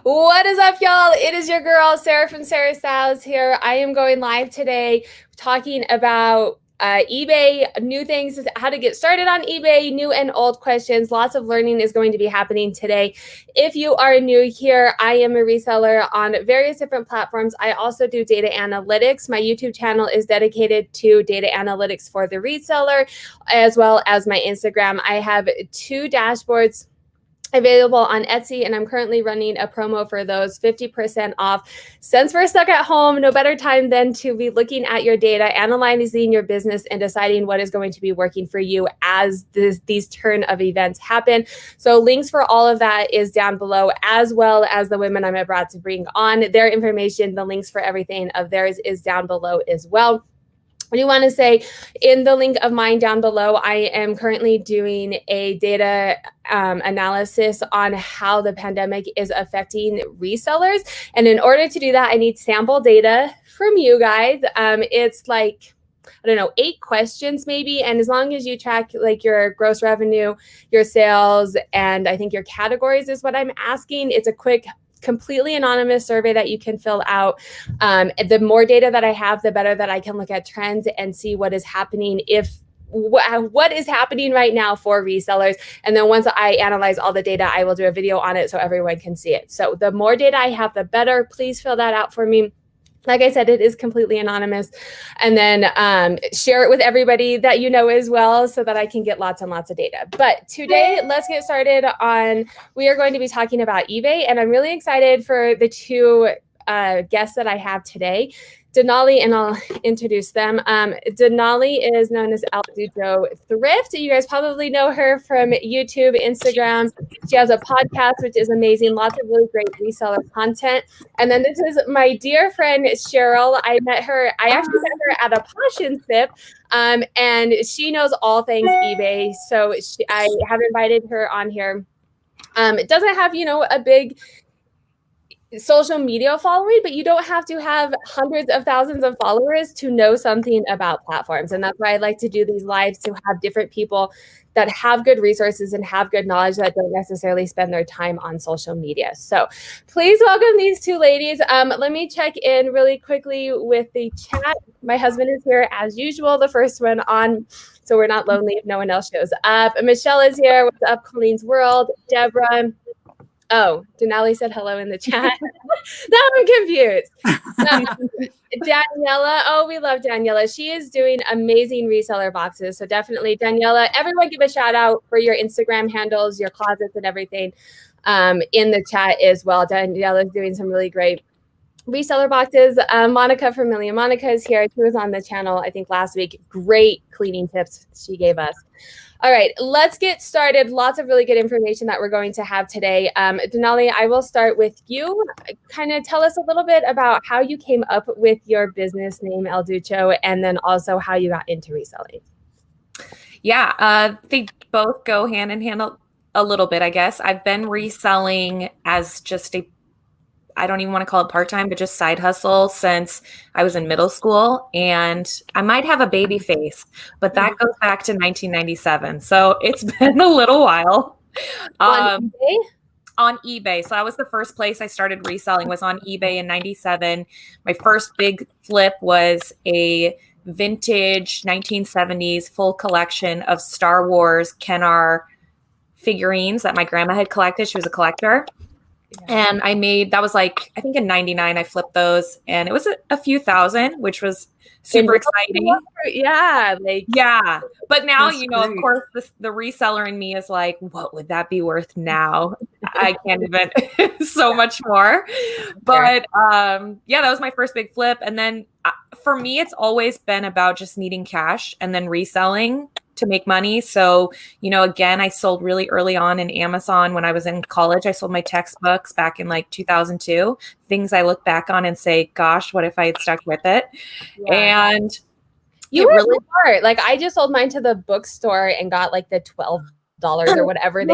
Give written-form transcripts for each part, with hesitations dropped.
What is up, y'all? It is your girl, Sarah from Sarah's Styles here. I am going live today talking about eBay, new things, how to get started on eBay, new and old questions. Lots of learning is going to be happening today. If you are new here, I am a reseller on various different platforms. I also do data analytics. My YouTube channel is dedicated to data analytics for the reseller, as well as my Instagram. I have 2 dashboards available on Etsy, and I'm currently running a promo for those, 50% off. Since we're stuck at home, no better time than to be looking at your data, analyzing your business, and deciding what is going to be working for you as these turn of events happen. So links for all of that is down below, as well as the women I'm about to bring on. Their information, the links for everything of theirs is down below as well. I do want to say in the link of mine down below, I am currently doing a data analysis on how the pandemic is affecting resellers. And in order to do that, I need sample data from you guys. It's like, I don't know, 8 questions maybe. And as long as you track like your gross revenue, your sales, and I think your categories is what I'm asking. It's a quick, completely anonymous survey that you can fill out. The more data that I have, the better that I can look at trends and see what is happening, what is happening right now for resellers. And then once I analyze all the data, I will do a video on it so everyone can see it. So the more data I have, the better. Please fill that out for me. Like I said, it is completely anonymous. And then share it with everybody that you know as well so that I can get lots and lots of data. But today, let's get started we are going to be talking about eBay. And I'm really excited for the 2 guests that I have today. Denali, and I'll introduce them. Denali is known as ElDuchoThrift. You guys probably know her from YouTube, Instagram. She has a podcast, which is amazing. Lots of really great reseller content. And then this is my dear friend, Sheryl. I actually met her at a Posh and Sip, and she knows all things eBay. So I have invited her on here. It doesn't have, a big social media following, but you don't have to have hundreds of thousands of followers to know something about platforms. And that's why I like to do these lives, to have different people that have good resources and have good knowledge that don't necessarily spend their time on social media. So please welcome these 2 ladies. Let me check in really quickly with the chat. My husband is here as usual, the first one on, so we're not lonely if no one else shows up. Michelle is here. What's up, Colleen's World? Deborah. Oh, Denali said hello in the chat. Now I'm confused. Daniela. Oh, we love Daniela. She is doing amazing reseller boxes. So definitely, Daniela, everyone give a shout out for your Instagram handles, your closets and everything in the chat as well. Daniela is doing some really great reseller boxes. Monica from Million Monica is here. She was on the channel, I think, last week. Great cleaning tips she gave us. All right, let's get started. Lots of really good information that we're going to have today. Denali, I will start with you. Kind of tell us a little bit about how you came up with your business name, ElDucho, and then also how you got into reselling. Yeah, they both go hand in hand a little bit, I guess. I've been reselling as just I don't even want to call it part-time, but just side hustle since I was in middle school. And I might have a baby face, but that goes back to 1997. So it's been a little while. On eBay? On eBay. So that was the first place I started reselling, was on eBay in 97. My first big flip was a vintage 1970s full collection of Star Wars Kennar figurines that my grandma had collected. She was a collector. And that was like, I think in 99, I flipped those, and it was a few thousand, which was super exciting. Yeah. Yeah. But now, of course, the reseller in me is like, what would that be worth now? I can't even so much more. But yeah, that was my first big flip. And then for me, it's always been about just needing cash and then reselling to make money. So, again, I sold really early on in Amazon when I was in college. I sold my textbooks back in like 2002, things I look back on and say, gosh, what if I had stuck with it? Yeah. And you were really smart. Like, I just sold mine to the bookstore and got like the $12 or whatever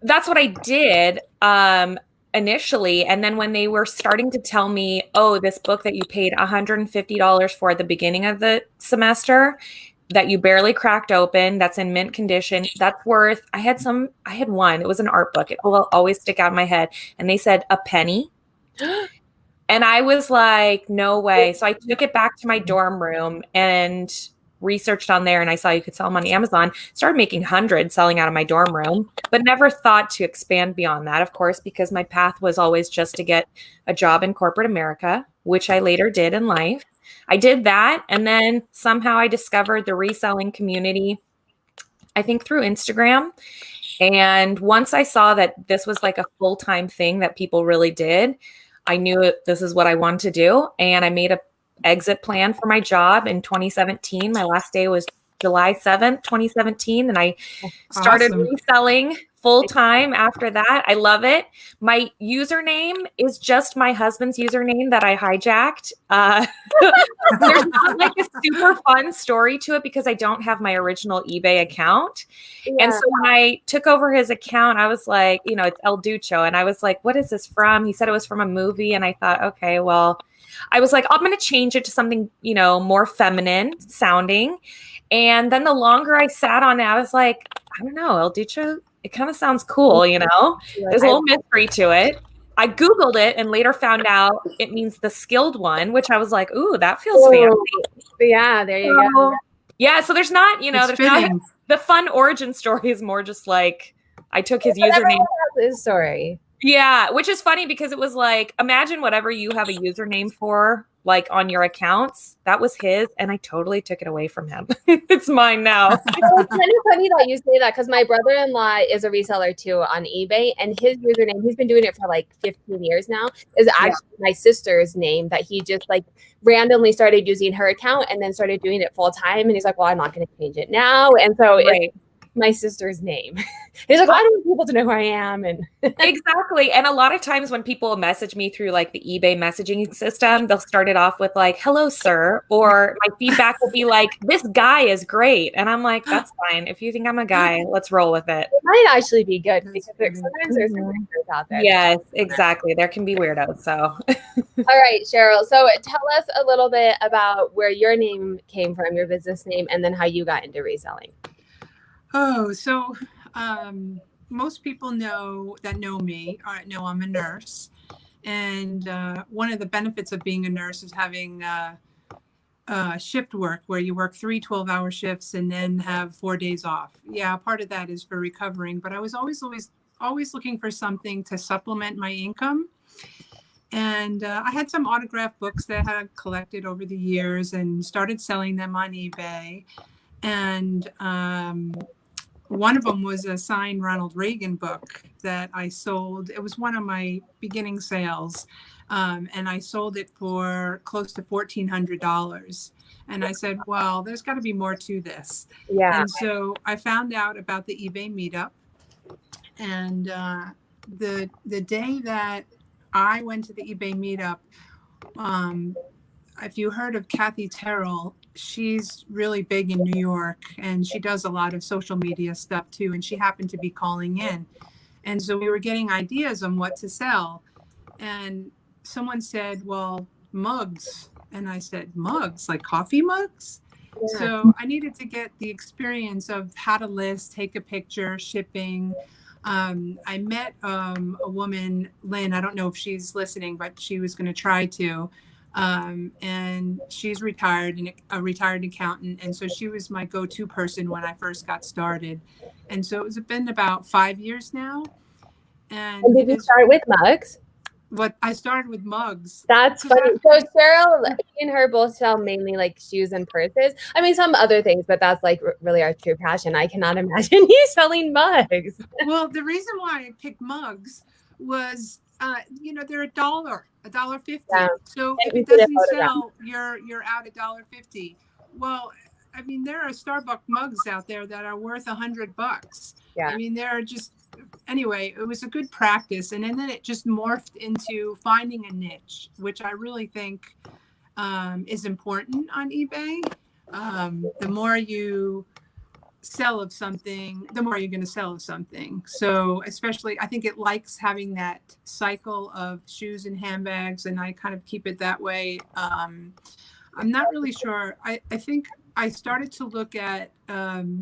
that's what I did initially. And then when they were starting to tell me, oh, this book that you paid $150 for at the beginning of the semester, that you barely cracked open, that's in mint condition. That's worth, I had one, it was an art book. It will always stick out in my head. And they said a penny. And I was like, no way. So I took it back to my dorm room and researched on there, and I saw you could sell them on Amazon. Started making hundreds selling out of my dorm room, but never thought to expand beyond that, of course, because my path was always just to get a job in corporate America, which I later did in life. I did that, and then somehow I discovered the reselling community, I think through Instagram. And once I saw that this was like a full-time thing that people really did, I knew this is what I wanted to do. And I made a exit plan for my job in 2017. My last day was July 7th, 2017. And I started reselling full time after that. I love it. My username is just my husband's username that I hijacked. There's not like a super fun story to it because I don't have my original eBay account. Yeah. And so when I took over his account, I was like, it's ElDucho. And I was like, what is this from? He said it was from a movie. And I thought, okay, well, I was like, I'm going to change it to something, more feminine sounding. And then the longer I sat on it, I was like, I don't know, ElDucho, it kind of sounds cool, There's a little mystery to it. I Googled it and later found out it means the skilled one, which I was like, ooh, that feels fancy. Yeah, there you go. Yeah, so there's not, there's not the fun origin story is more just like I took his username. His story. Yeah, which is funny because it was like, imagine whatever you have a username for, like on your accounts, that was his, and I totally took it away from him. It's mine now. It's kind of funny that you say that because my brother-in-law is a reseller too on eBay, and his username, he's been doing it for like 15 years now, is actually my sister's name that he just like randomly started using her account and then started doing it full time. And he's like, well, I'm not going to change it now. And so it's my sister's name. He's like, well, I don't want people to know who I am. And exactly. And a lot of times when people message me through like the eBay messaging system, they'll start it off with like, hello, sir. Or my feedback will be like, this guy is great. And I'm like, that's fine. If you think I'm a guy, let's roll with it. It might actually be good because sometimes there's some weirdos out there. Yes, exactly. There can be weirdos. So, all right, Sheryl. So tell us a little bit about where your name came from, your business name, and then how you got into reselling. Oh, so most people know me know I'm a nurse. And one of the benefits of being a nurse is having shift work where you work 3 12-hour shifts and then have 4 days off. Yeah, part of that is for recovering. But I was always looking for something to supplement my income. And I had some autographed books that I had collected over the years and started selling them on eBay. And one of them was a signed Ronald Reagan book that I sold. It was one of my beginning sales. And I sold it for close to $1,400. And I said, well, there's got to be more to this. Yeah. And so I found out about the eBay meetup. And the day that I went to the eBay meetup, if you heard of Kathy Terrell, she's really big in New York and she does a lot of social media stuff too. And she happened to be calling in. And so we were getting ideas on what to sell. And someone said, well, mugs. And I said, mugs, like coffee mugs? Yeah. So I needed to get the experience of how to list, take a picture, shipping. I met a woman, Lynn, I don't know if she's listening, but she was going to try to. And she's retired and a retired accountant. And so she was my go-to person when I first got started. And so it's been about 5 years now. And did you start with mugs? I started with mugs. That's funny. So Sheryl and her both sell mainly like shoes and purses. I mean, some other things, but that's like really our true passion. I cannot imagine you selling mugs. Well, the reason why I picked mugs was, they're $1.50. Yeah. So if it doesn't sell, you're out $1.50. Well, I mean, there are Starbucks mugs out there that are worth $100. Yeah. I mean, they're just, anyway, it was a good practice. And then it just morphed into finding a niche, which I really think is important on eBay. The more you sell of something, the more you're going to sell of something. So especially, I think it likes having that cycle of shoes and handbags, and I kind of keep it that way. I'm not really sure. I think I started to look at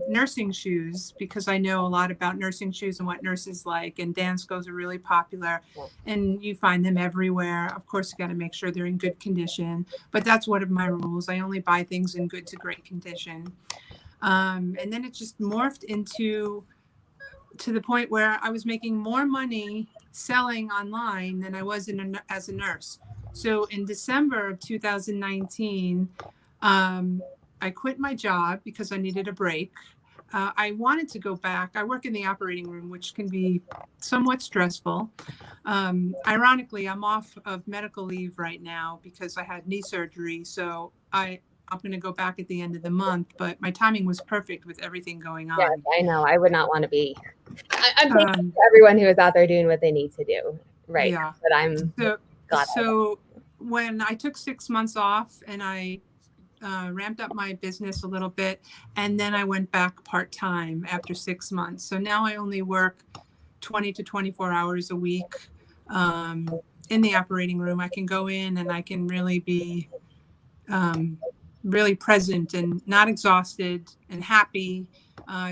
nursing shoes because I know a lot about nursing shoes and what nurses like. And Danskos are really popular, and you find them everywhere. Of course, you got to make sure they're in good condition. But that's one of my rules. I only buy things in good to great condition. And then it just morphed to the point where I was making more money selling online than I was as a nurse. So in December of 2019, I quit my job because I needed a break. I wanted to go back. I work in the operating room, which can be somewhat stressful. Ironically, I'm off of medical leave right now because I had knee surgery. So I'm going to go back at the end of the month, but my timing was perfect with everything going on. Yeah, I know. I would not want to be. I'm thinking everyone who is out there doing what they need to do. Right. Yeah. But I'm glad. So when I took 6 months off and I ramped up my business a little bit, and then I went back part-time after 6 months. So now I only work 20 to 24 hours a week in the operating room. I can go in and I can really be really present and not exhausted and happy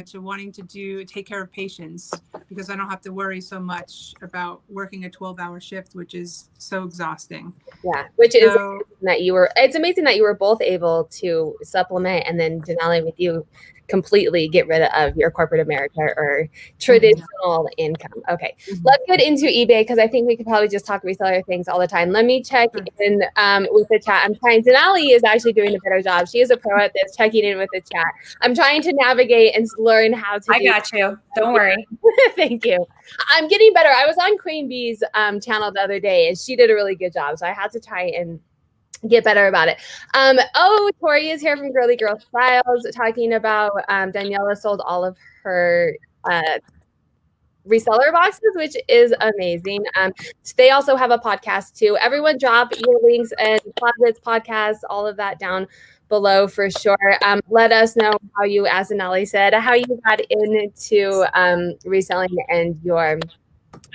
to wanting to take care of patients, because I don't have to worry so much about working a 12-hour shift, which is so exhausting. Yeah, which is it's amazing that you were both able to supplement, and then Denali, with you, completely get rid of your corporate America or traditional income. Okay, let's get into eBay, because I think we could probably just talk reseller things all the time. Let me check in with the chat. I'm trying. Denali is actually doing a better job. She is a pro at this, checking in with the chat. I'm trying to navigate and learn how to. I got you. Don't worry. Thank you. I'm getting better. I was on Queen Bee's channel the other day, and she did a really good job. So I had to try and get better about it. Tori is here from Girly Girl Styles talking about Daniela sold all of her reseller boxes, which is amazing. They also have a podcast too. Everyone drop your links and Closet's podcast, all of that down below for sure. Let us know how you, as Denali said, how you got into reselling and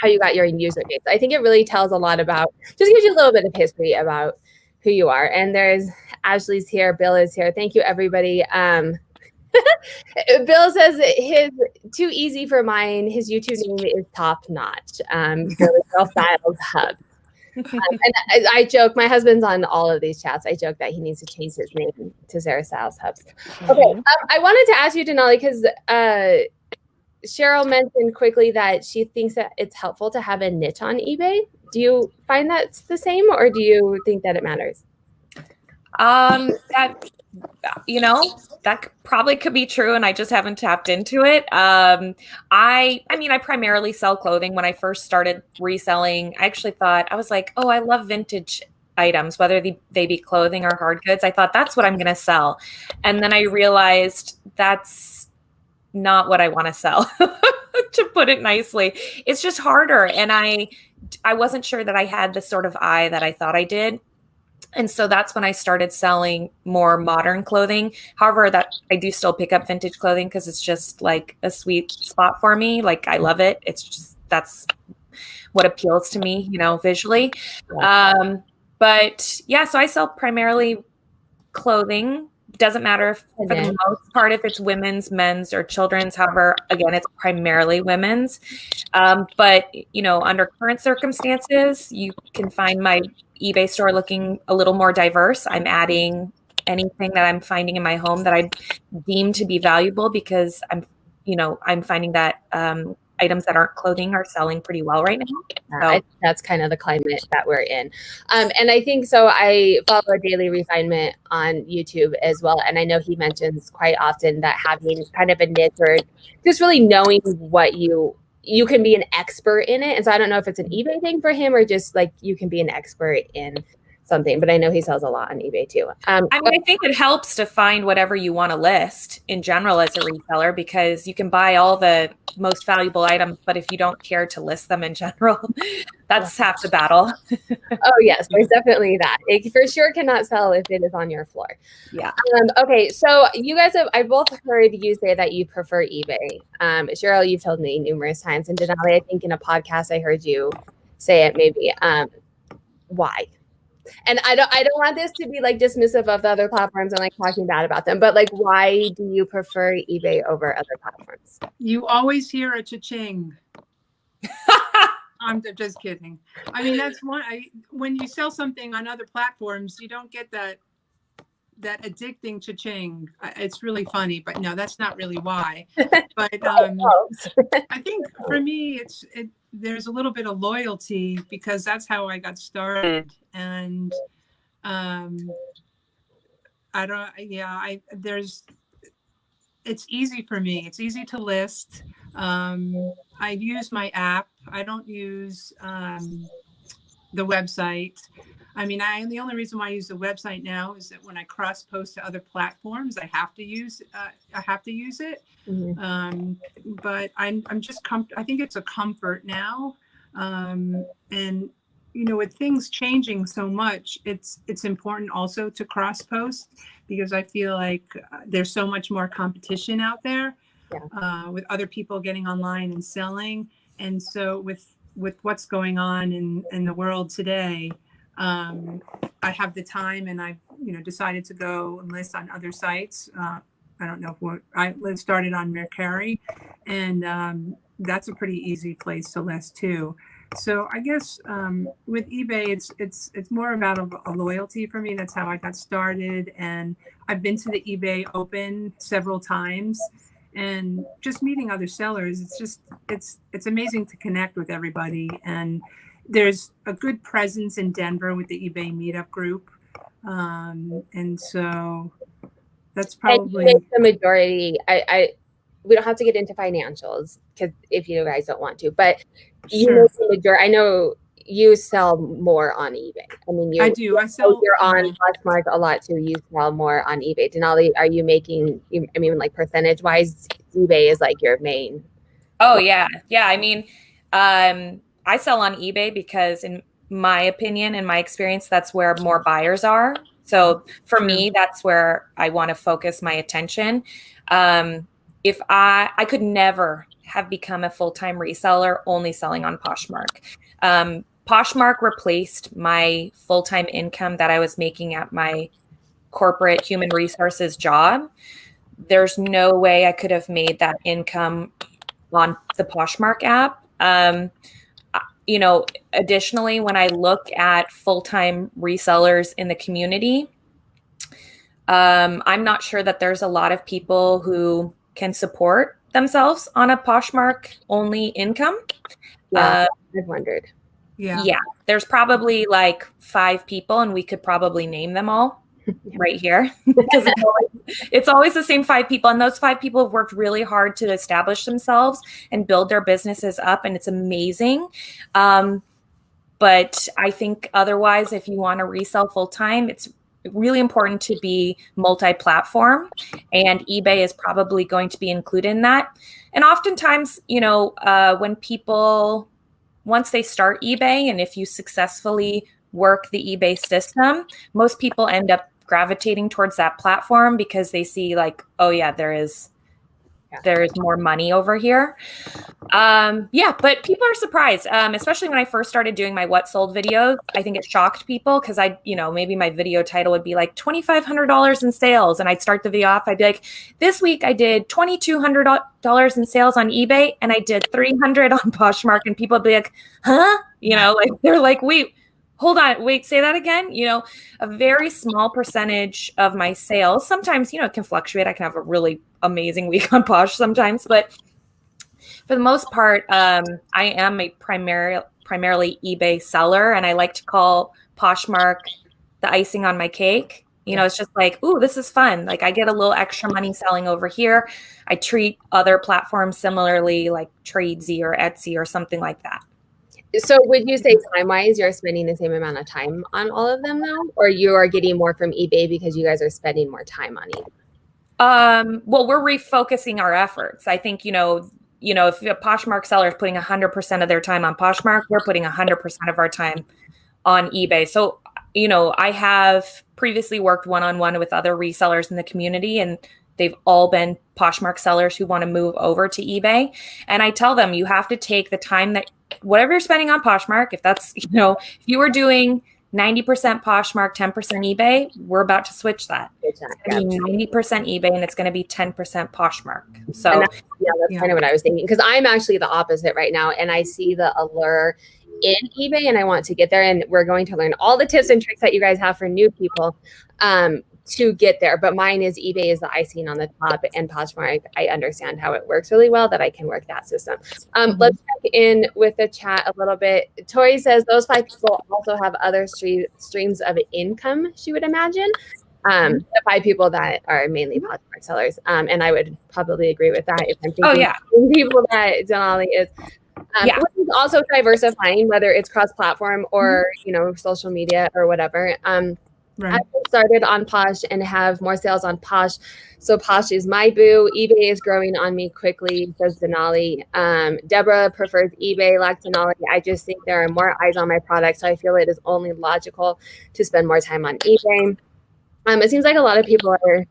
how you got your user base. I think it really tells a lot about, just gives you a little bit of history about who you are. And there's Ashley's here, Bill is here. Thank you, everybody. Bill says his too easy for mine. His YouTube name is top notch. Girly Girl Styles Hub. And I joke, my husband's on all of these chats. I joke that he needs to change his name to Sarah Styles Hubs. Okay, I wanted to ask you, Denali, because Sheryl mentioned quickly that she thinks that it's helpful to have a niche on eBay. Do you find that's the same, or do you think that it matters? That probably could be true, and I just haven't tapped into it. I primarily sell clothing. When I first started reselling, I actually thought, I was like, oh, I love vintage items, whether they be clothing or hard goods. I thought that's what I'm going to sell. And then I realized that's not what I want to sell, to put it nicely. It's just harder. And I wasn't sure that I had the sort of eye that I thought I did. And so that's when I started selling more modern clothing. However, that I do still pick up vintage clothing because it's just like a sweet spot for me. Like, I love it. It's just, that's what appeals to me, visually. But yeah, so I sell primarily clothing. Doesn't matter for the most part if it's women's, men's, or children's. However, again, it's primarily women's. But under current circumstances, you can find my eBay store looking a little more diverse. I'm adding anything that I'm finding in my home that I deem to be valuable, because I'm finding that items that aren't clothing are selling pretty well right now. So. I think that's kind of the climate that we're in. And I think so. I follow Daily Refinement on YouTube as well. And I know he mentions quite often that having kind of a niche, or just really knowing what you can be an expert in it. And so I don't know if it's an eBay thing for him, or just like you can be an expert in something, but I know he sells a lot on eBay too. I think it helps to find whatever you want to list in general as a reseller, because you can buy all the most valuable items, but if you don't care to list them in general, that's half the battle. Oh yes, there's definitely that. It for sure cannot sell if it is on your floor. Yeah. Okay, so you guys I both heard you say that you prefer eBay. Sheryl, you've told me numerous times, and Denali, I think in a podcast I heard you say it maybe. Why? And I don't want this to be like dismissive of the other platforms and like talking bad about them, but like, why do you prefer eBay over other platforms? You always hear a cha-ching. I'm just kidding. I mean, that's one. When you sell something on other platforms, you don't get that addicting cha-ching. It's really funny, but no, that's not really why. But I think for me, there's a little bit of loyalty because that's how I got started, and it's easy for me. It's easy to list. I use my app. I don't use the website. I mean, the only reason why I use the website now is that when I cross post to other platforms, I have to use it. Mm-hmm. But I'm just I think it's a comfort now. And you know, with things changing so much, it's important also to cross post because I feel like there's so much more competition out there. Yeah. With other people getting online and selling. And so with what's going on in the world today, I have the time and I've decided to go and list on other sites. I don't know I started on Mercari, and that's a pretty easy place to list too. So I guess with eBay, it's more about a loyalty for me. That's how I got started, and I've been to the eBay Open several times, and just meeting other sellers. It's amazing to connect with everybody, and there's a good presence in Denver with the eBay meetup group, and so that's probably the majority. We don't have to get into financials because if you guys don't want to, but sure. I know you sell more on eBay. I mean, I do. I sell. You're on Poshmark a lot too. You sell more on eBay. Denali, are you making? I mean, like percentage wise, eBay is like your main. Oh yeah. I mean, I sell on eBay because, in my opinion, in my experience, that's where more buyers are. So for me, that's where I want to focus my attention. If I could never have become a full-time reseller only selling on Poshmark. Poshmark replaced my full-time income that I was making at my corporate human resources job. There's no way I could have made that income on the Poshmark app. Additionally, when I look at full-time resellers in the community, I'm not sure that there's a lot of people who can support themselves on a Poshmark only income. Yeah, I've wondered. Yeah, there's probably like 5 people, and we could probably name them all right here because it's always the same 5 people, and those 5 people have worked really hard to establish themselves and build their businesses up, and it's amazing. But I think otherwise, if you want to resell full time, it's really important to be multi-platform, and eBay is probably going to be included in that. And oftentimes, when people, once they start eBay, and if you successfully work the eBay system, most people end up gravitating towards that platform because they see like, oh yeah, there is more money over here. But people are surprised, especially when I first started doing my what sold videos. I think it shocked people because maybe my video title would be like $2,500 in sales. And I'd start the video off. I'd be like, this week I did $2,200 in sales on eBay and I did $300 on Poshmark. And people would be like, huh? They're like, wait, hold on, wait, say that again. A very small percentage of my sales, sometimes, it can fluctuate. I can have a really amazing week on Posh sometimes, but for the most part, I am a primarily eBay seller, and I like to call Poshmark the icing on my cake. It's just like, ooh, this is fun. Like I get a little extra money selling over here. I treat other platforms similarly, like Tradesy or Etsy or something like that. So would you say time-wise, you're spending the same amount of time on all of them now, or you are getting more from eBay because you guys are spending more time on eBay? Well, we're refocusing our efforts. I think, if a Poshmark seller is putting 100% of their time on Poshmark, we're putting 100% of our time on eBay. So, I have previously worked one-on-one with other resellers in the community, and they've all been Poshmark sellers who want to move over to eBay. And I tell them, you have to take the time that whatever you're spending on Poshmark, if that's, if you were doing 90% Poshmark, 10% eBay. We're about to switch that. It's going to be 90% eBay and it's going to be 10% Poshmark. So that's kind of what I was thinking, because I'm actually the opposite right now, and I see the allure in eBay and I want to get there, and we're going to learn all the tips and tricks that you guys have for new people to get there. But mine is eBay is the icing on the top, and Poshmark, I understand how it works really well, that I can work that system. Let's check in with the chat a little bit. Tori says those 5 people also have other streams of income, she would imagine. The 5 people that are mainly Poshmark sellers. And I would probably agree with that if I'm thinking people that Denali is. Which is also diversifying, whether it's cross-platform or, social media or whatever. Right. I started on Posh and have more sales on Posh. So Posh is my boo. eBay is growing on me quickly, says Denali. Deborah prefers eBay, like Denali. I just think there are more eyes on my product, so I feel it is only logical to spend more time on eBay. It seems like a lot of people are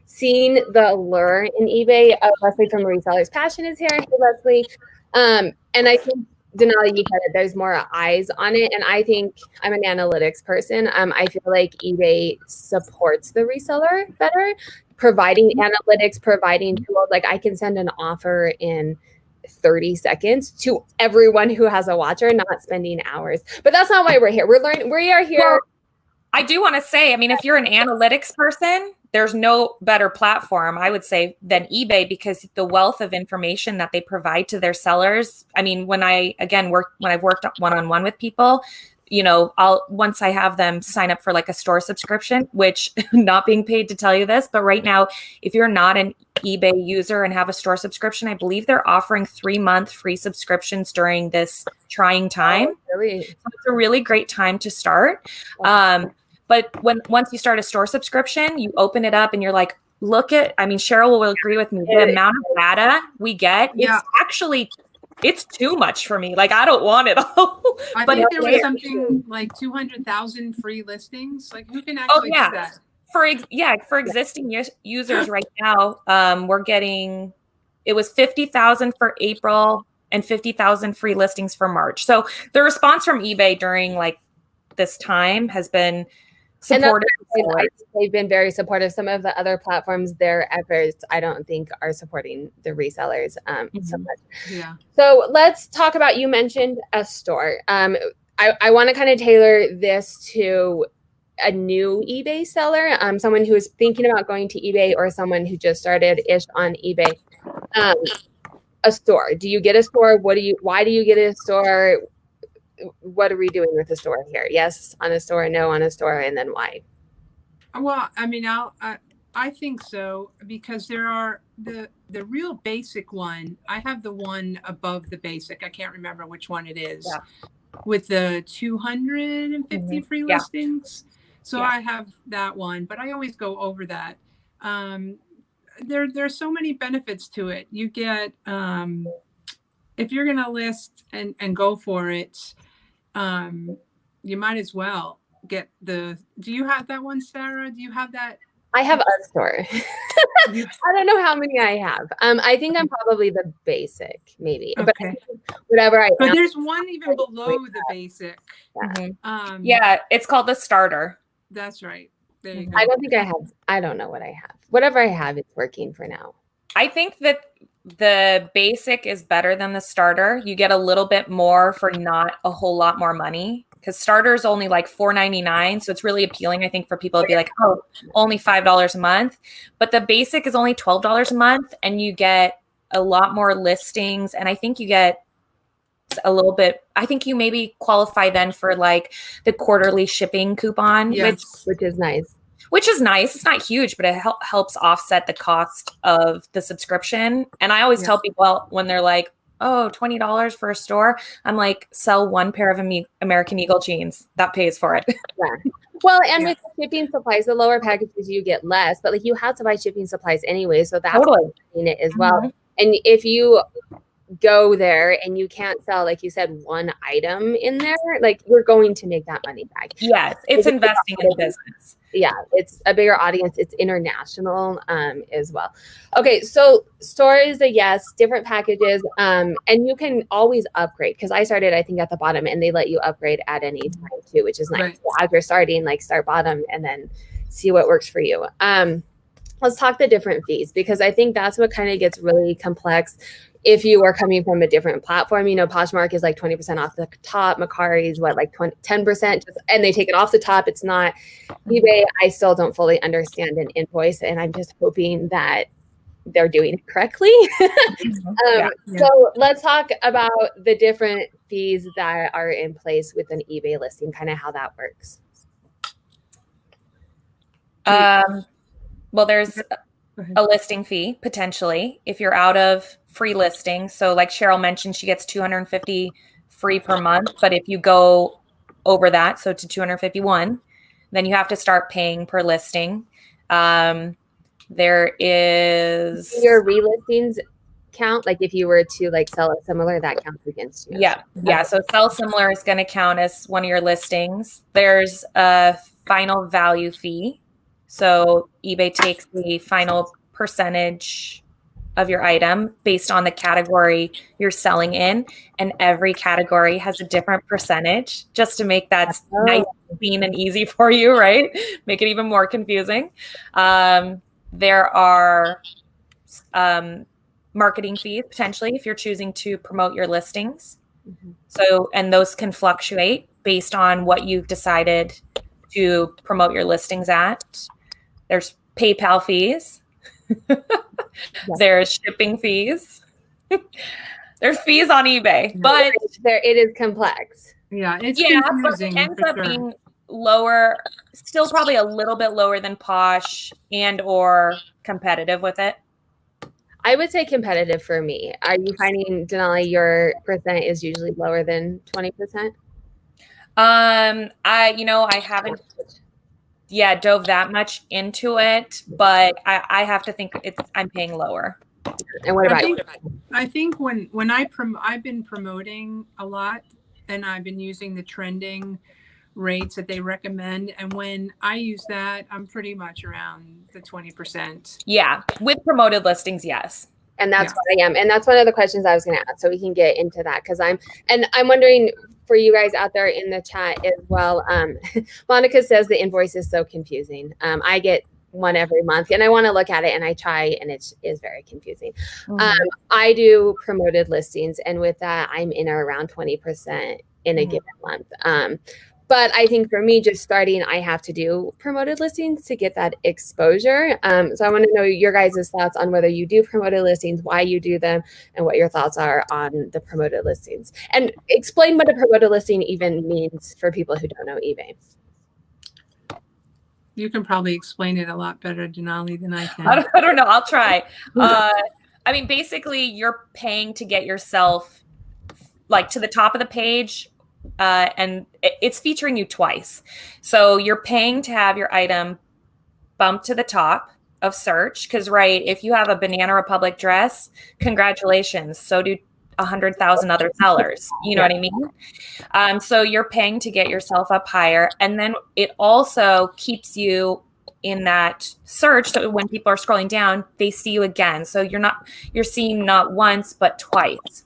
seeing the allure in eBay. Leslie from Resellers Passion is here. Hey, Leslie. And I think, Denali, you said it, there's more eyes on it. And I think I'm an analytics person. I feel like eBay supports the reseller better, providing analytics, providing tools. Like I can send an offer in 30 seconds to everyone who has a watcher, not spending hours. But that's not why we're here. We are here. Well, I do want to say, if you're an analytics person, there's no better platform, I would say, than eBay, because the wealth of information that they provide to their sellers. When I've worked one-on-one with people, once I have them sign up for like a store subscription, which not being paid to tell you this, but right now, if you're not an eBay user and have a store subscription, I believe they're offering 3-month free subscriptions during this trying time. Oh, really? So it's a really great time to start. But once you start a store subscription, you open it up and you're like, Sheryl will agree with me. The amount of data we get, it's too much for me. Like, I don't want it all. I think there was something like 200,000 free listings. Like, who can actually do that? For existing users right now, we're getting, it was 50,000 for April and 50,000 free listings for March. So the response from eBay during like this time has been supportive. They've been very supportive. Some of the other platforms, their efforts, I don't think are supporting the resellers so much. Yeah. So let's talk about, you mentioned a store. I want to kind of tailor this to a new eBay seller, someone who is thinking about going to eBay or someone who just started-ish on eBay. A store. Do you get a store? Why do you get a store? What are we doing with the store here? Yes on a store, no on a store, and then why? Well, I think so, because there are the real basic one. I have the one above the basic. I can't remember which one it is. Yeah. With the 250 free listings. So I have that one, but I always go over that. There's so many benefits to it. You get, if you're going to list and go for it, you might as well get do you have that one, Sarah? Do you have that? I have a store. I don't know how many I have. I think I'm probably the basic, maybe. Okay. But whatever I am. But there's one even below the basic. Yeah. It's called the starter. That's right. There you go. I don't think I have. I don't know what I have. Whatever I have, it's working for now. I think that the basic is better than the starter. You get a little bit more for not a whole lot more money, because starter is only like $4.99. So it's really appealing, I think, for people to be like, oh, only $5 a month. But the basic is only $12 a month, and you get a lot more listings. And I think you get a little bit, I think you maybe qualify then for like the quarterly shipping coupon, which is nice. Which is nice. It's not huge, but it helps offset the cost of the subscription. And I always tell people when they're like, oh, $20 for a store, I'm like, sell one pair of American Eagle jeans. That pays for it. Yeah. Well, and with shipping supplies, the lower packages you get less, but like you have to buy shipping supplies anyway. So that's in it as well. And if you go there and you can't sell, like you said, one item in there, like you're going to make that money back. Yes, it's investing in the business. Yeah, it's a bigger audience. It's international as well. Okay, so store is a yes, different packages, and you can always upgrade, because I started, I think, at the bottom, and they let you upgrade at any time too, which is nice. Right. So as you're starting, like start bottom and then see what works for you. Let's talk the different fees, because I think that's what kind of gets really complex if you are coming from a different platform. You know, Poshmark is like 20% off the top. Macari is what, like 10%, and they take it off the top. It's not eBay. I still don't fully understand an invoice, and I'm just hoping that they're doing it correctly. So let's talk about the different fees that are in place with an eBay listing, kind of how that works. Well, there's a listing fee potentially if you're out of free listings. So like Sheryl mentioned, she gets 250 free per month. But if you go over that, so to 251, then you have to start paying per listing. There is your relistings count, like if you were to like sell a similar, that counts against you. Yeah. So sell similar is going to count as one of your listings. There's a final value fee. So eBay takes the final percentage of your item based on the category you're selling in, and every category has a different percentage, just to make that nice, clean, and easy for you, right? Make it even more confusing. There are marketing fees potentially if you're choosing to promote your listings. So, and those can fluctuate based on what you've decided to promote your listings at. There's PayPal fees. There's shipping fees. There's fees on eBay, but it is complex. Yeah, it's confusing. But it ends up being lower, still probably a little bit lower than Posh, and or competitive with it. I would say competitive for me. Are you finding, Denali, your percent is usually lower than 20%? I haven't dove that much into it, but I have to think I'm paying lower. And what about you? I think when I've been promoting a lot, and I've been using the trending rates that they recommend, and when I use that, I'm pretty much around the 20%. Yeah, with promoted listings, yes. And that's what I am. And that's one of the questions I was going to ask. So we can get into that, because I'm wondering for you guys out there in the chat as well. Monica says the invoice is so confusing. I get one every month, and I want to look at it, and I try, and it is very confusing. I do promoted listings, and with that, I'm in around 20% in a given month. But I think for me, just starting, I have to do promoted listings to get that exposure. So I want to know your guys' thoughts on whether you do promoted listings, why you do them, and what your thoughts are on the promoted listings. And explain what a promoted listing even means for people who don't know eBay. You can probably explain it a lot better, Denali, than I can. I don't know. I'll try. I mean, basically, you're paying to get yourself like to the top of the page. And it's featuring you twice. So you're paying to have your item bumped to the top of search. Because, right, if you have a Banana Republic dress, congratulations. So do 100,000 other sellers. You know what I mean? So you're paying to get yourself up higher. And then it also keeps you in that search. So when people are scrolling down, they see you again. So you're seeing not once, but twice.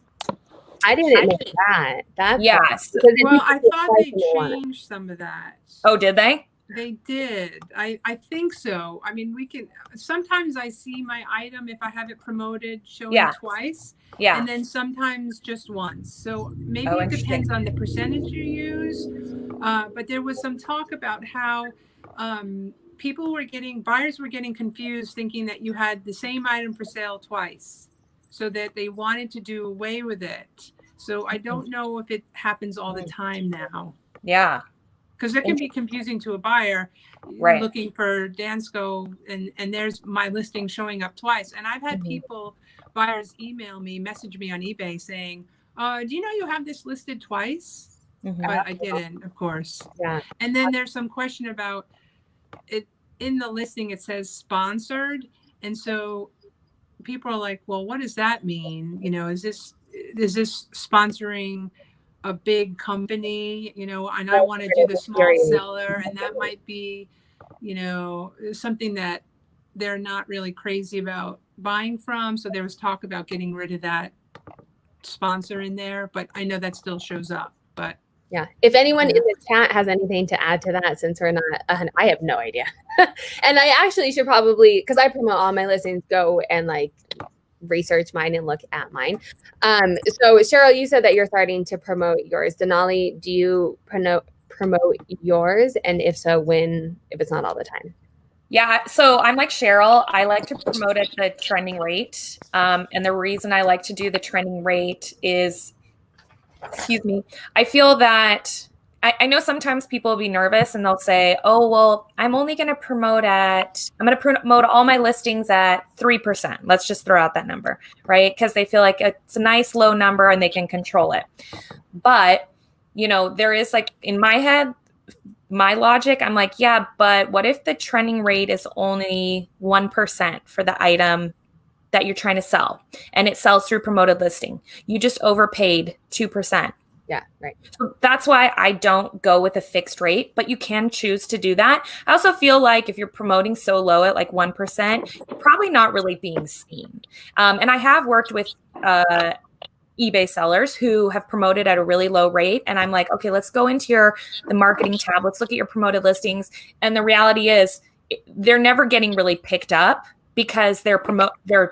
I didn't know that. That's yes. Well, I thought they changed some of that. Oh, did they? They did. I think so. I mean, sometimes I see my item, if I have it promoted, showing twice. Yeah. And then sometimes just once. So maybe it depends on the percentage you use. But there was some talk about how buyers were getting confused, thinking that you had the same item for sale twice, so that they wanted to do away with it. So I don't know if it happens all the time now. Yeah. Because it can be confusing to a buyer looking for Dansko, and there's my listing showing up twice. And I've had buyers message me on eBay saying, do you know you have this listed twice? But I didn't, of course. Yeah. And then there's some question about it. In the listing, it says sponsored. And so people are like, well, what does that mean? You know, is is this sponsoring a big company, you know, and I want to do the small seller, and that might be, you know, something that they're not really crazy about buying from. So there was talk about getting rid of that sponsor in there, but I know that still shows up. But yeah, if anyone in the chat has anything to add to that, since we're not, I have no idea. And I actually should probably, because I promote all my listings, go and like research mine and look at mine. So Sheryl, you said that you're starting to promote yours. Denali, do you promote yours? And if so, when, if it's not all the time? Yeah, so I'm like Sheryl. I like to promote at the trending rate. And the reason I like to do the trending rate is, excuse me, I feel that I know sometimes people will be nervous and they'll say, oh, well, I'm only going to promote all my listings at 3%. Let's just throw out that number, right? Because they feel like it's a nice low number and they can control it. But, you know, there is like in my head, my logic, I'm like, yeah, but what if the trending rate is only 1% for the item that you're trying to sell and it sells through promoted listing? You just overpaid 2%. Yeah, right. So that's why I don't go with a fixed rate, but you can choose to do that. I also feel like if you're promoting so low at like 1%, you're probably not really being seen. And I have worked with eBay sellers who have promoted at a really low rate. And I'm like, okay, let's go into the marketing tab. Let's look at your promoted listings. And the reality is they're never getting really picked up because their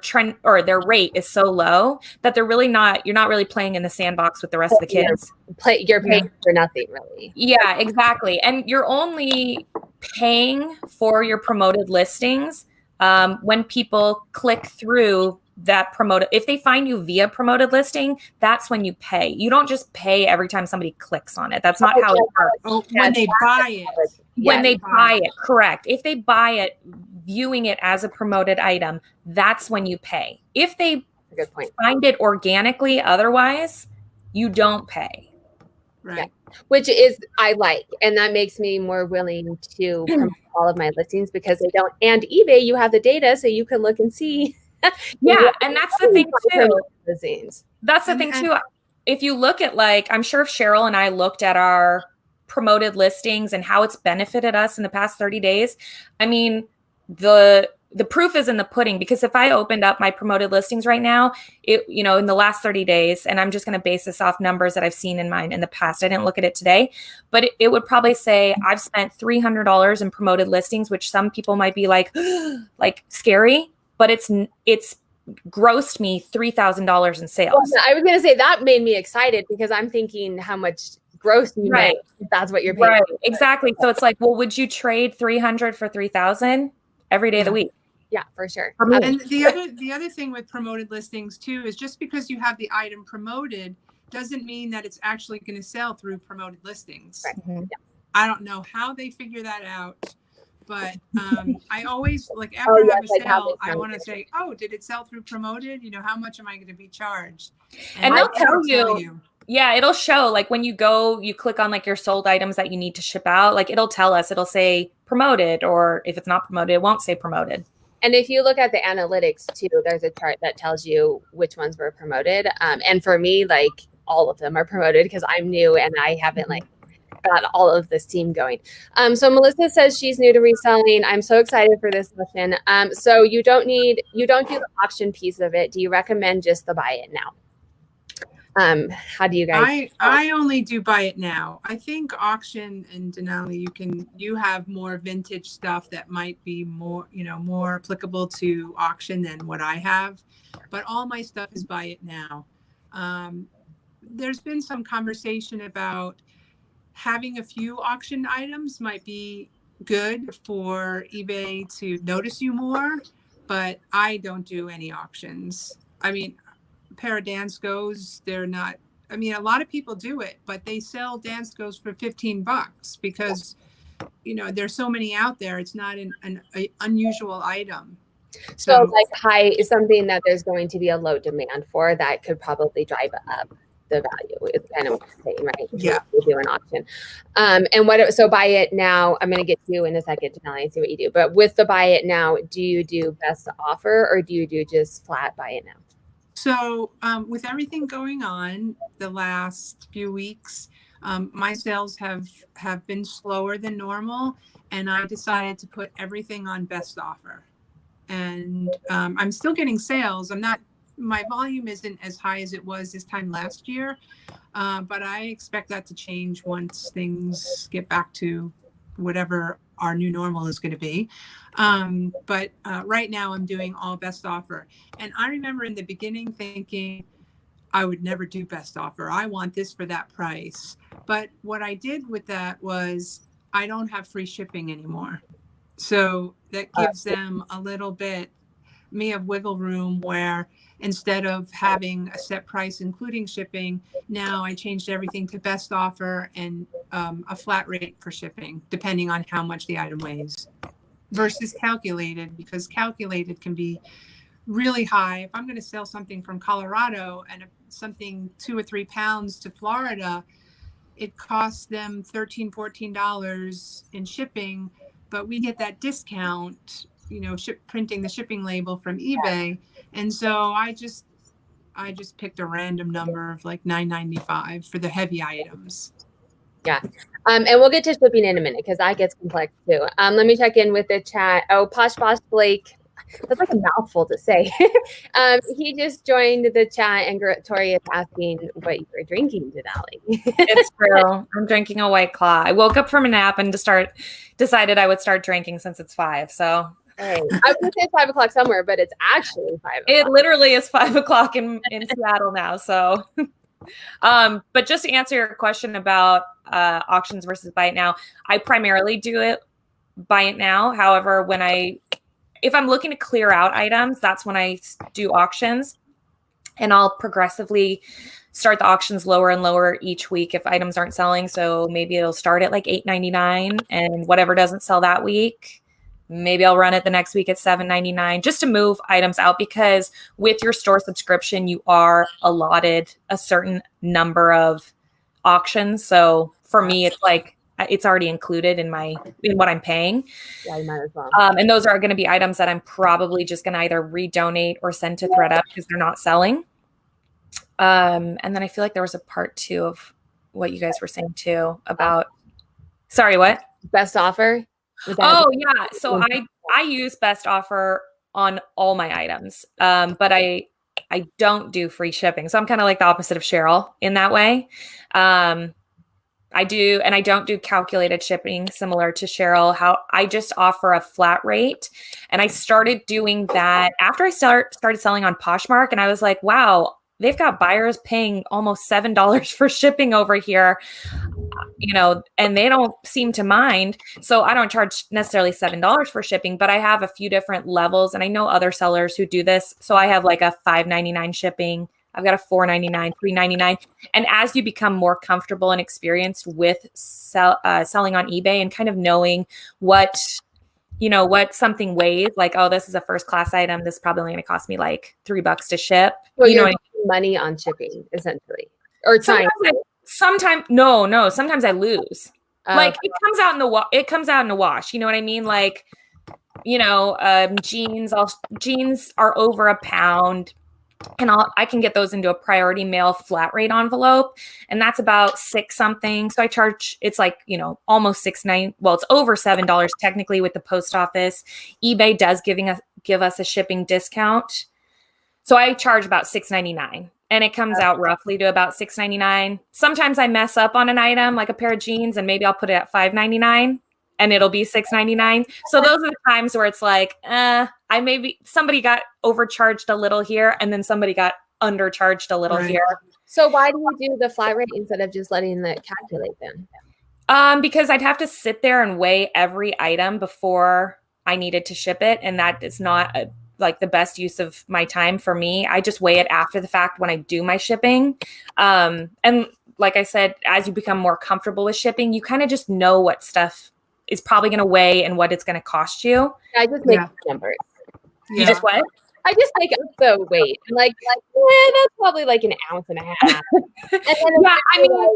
trend or their rate is so low that you're not really playing in the sandbox with the rest of the kids. You're paying for nothing, really. Yeah, exactly. And you're only paying for your promoted listings when people click through that promoted. If they find you via promoted listing, that's when you pay. You don't just pay every time somebody clicks on it. That's not how it works. Oh, when they buy it. When they buy it, correct. If they buy it, viewing it as a promoted item, that's when you pay. If they find it organically, otherwise, you don't pay. Right. Yeah. Which is, I like, and that makes me more willing to promote all of my listings because they don't. And eBay, you have the data, so you can look and see. Yeah, and that's the thing too. That's the thing too. If you look at I'm sure if Sheryl and I looked at our promoted listings and how it's benefited us in the past 30 days, I mean, the proof is in the pudding, because if I opened up my promoted listings right now, in the last 30 days, and I'm just going to base this off numbers that I've seen in mine in the past. I didn't look at it today, but it would probably say I've spent $300 in promoted listings, which some people might be like scary, but it's grossed me $3,000 in sales. Well, I was going to say that made me excited because I'm thinking how much gross you make. That's what you're paying. Right. Exactly. So it's like, well, would you trade 300 for 3,000 every day of the week? Yeah, for sure. And the other thing with promoted listings too is just because you have the item promoted doesn't mean that it's actually going to sell through promoted listings. Right. Mm-hmm. Yeah. I don't know how they figure that out, but I always after I have a sale, I want to say, oh, did it sell through promoted? How much am I going to be charged? And they'll tell you. Yeah, it'll show when you go, you click on your sold items that you need to ship out. It'll tell us, it'll say promoted, or if it's not promoted, it won't say promoted. And if you look at the analytics too, there's a chart that tells you which ones were promoted. And for me, all of them are promoted because I'm new and I haven't got all of this team going. So Melissa says she's new to reselling. I'm so excited for this session. So you don't do the auction piece of it. Do you recommend just the buy it now? How do you guys? I only do buy it now. I think auction and Denali, you have more vintage stuff that might be more applicable to auction than what I have. But all my stuff is buy it now. There's been some conversation about having a few auction items might be good for eBay to notice you more, but I don't do any auctions. I mean, pair of Danskos, they're not, a lot of people do it, but they sell Danskos for $15 because, there's so many out there. It's not an unusual item. So high is something that there's going to be a low demand for that could probably drive up the value is kind of what you're saying, right? Yeah. We do an auction. And so buy it now, I'm going to get to you in a second, Denali, and see what you do. But with the buy it now, do you do best offer or do you do just flat buy it now? So with everything going on the last few weeks, my sales have been slower than normal, and I decided to put everything on best offer. And I'm still getting sales. My volume isn't as high as it was this time last year, but I expect that to change once things get back to whatever our new normal is going to be. But right now I'm doing all best offer. And I remember in the beginning thinking I would never do best offer. I want this for that price. But what I did with that was I don't have free shipping anymore. So that gives them a little bit of wiggle room where instead of having a set price including shipping, now I changed everything to best offer and a flat rate for shipping depending on how much the item weighs versus calculated, because calculated can be really high. If I'm going to sell something from Colorado and something 2 or 3 pounds to Florida, it costs them $13-14 in shipping, but we get that discount, printing the shipping label from eBay. And so I just picked a random number of like $9.95 for the heavy items. Yeah. And we'll get to shipping in a minute because that gets complex too. Let me check in with the chat. Oh, Posh Blake. That's like a mouthful to say. He just joined the chat, and Tori is asking what you were drinking, Denali. It's true. I'm drinking a White Claw. I woke up from a nap and decided I would start drinking since it's 5. So hey, I was going to say 5 o'clock somewhere, but it's actually 5 o'clock. It literally is 5 o'clock in Seattle now. So, but just to answer your question about auctions versus buy it now, I primarily do it buy it now. However, if I'm looking to clear out items, that's when I do auctions, and I'll progressively start the auctions lower and lower each week if items aren't selling. So maybe it'll start at like $8.99, and whatever doesn't sell that week, maybe I'll run it the next week at $7.99 just to move items out, because with your store subscription, you are allotted a certain number of auctions. So for me, it's like, it's already included in what I'm paying. Yeah, you might as well. And those are going to be items that I'm probably just going to either redonate or send to ThredUp because they're not selling. And then I feel like there was a part 2 of what you guys were saying too about, sorry, what? Best offer? Oh yeah. So I use best offer on all my items. But I don't do free shipping. So I'm kind of like the opposite of Sheryl in that way. I do, and I don't do calculated shipping similar to Sheryl. How I just offer a flat rate, and I started doing that after I started selling on Poshmark, and I was like, wow, they've got buyers paying almost $7 for shipping over here, and they don't seem to mind. So I don't charge necessarily $7 for shipping, but I have a few different levels, and I know other sellers who do this. So I have like a $5.99 shipping. I've got a $4.99, $3.99. And as you become more comfortable and experienced with selling on eBay and kind of knowing what something weighs, like, oh, this is a first class item, this is probably only going to cost me like $3 to ship. Well, you're money on shipping essentially, or time. Sometimes I lose. Like it comes out in the wash. You know what I mean? Like, jeans are over a pound. And I can get those into a priority mail flat rate envelope, and that's about $6 something. So I charge, it's like, almost $6.9. Well, it's over $7 technically with the post office. eBay does give us a shipping discount. So I charge about $6.99, and it comes out roughly to about $6.99. Sometimes I mess up on an item like a pair of jeans, and maybe I'll put it at $5.99. And it'll be $6.99. So those are the times where it's like, somebody got overcharged a little here, and then somebody got undercharged a little here. So why do you do the flat rate instead of just letting it calculate then? Because I'd have to sit there and weigh every item before I needed to ship it, and that is not like the best use of my time for me. I just weigh it after the fact when I do my shipping. And like I said, as you become more comfortable with shipping, you kind of just know what stuff is probably going to weigh and what it's going to cost you. I just make numbers. You just what? I just make up the weight. Like that's probably like an ounce and a half. And then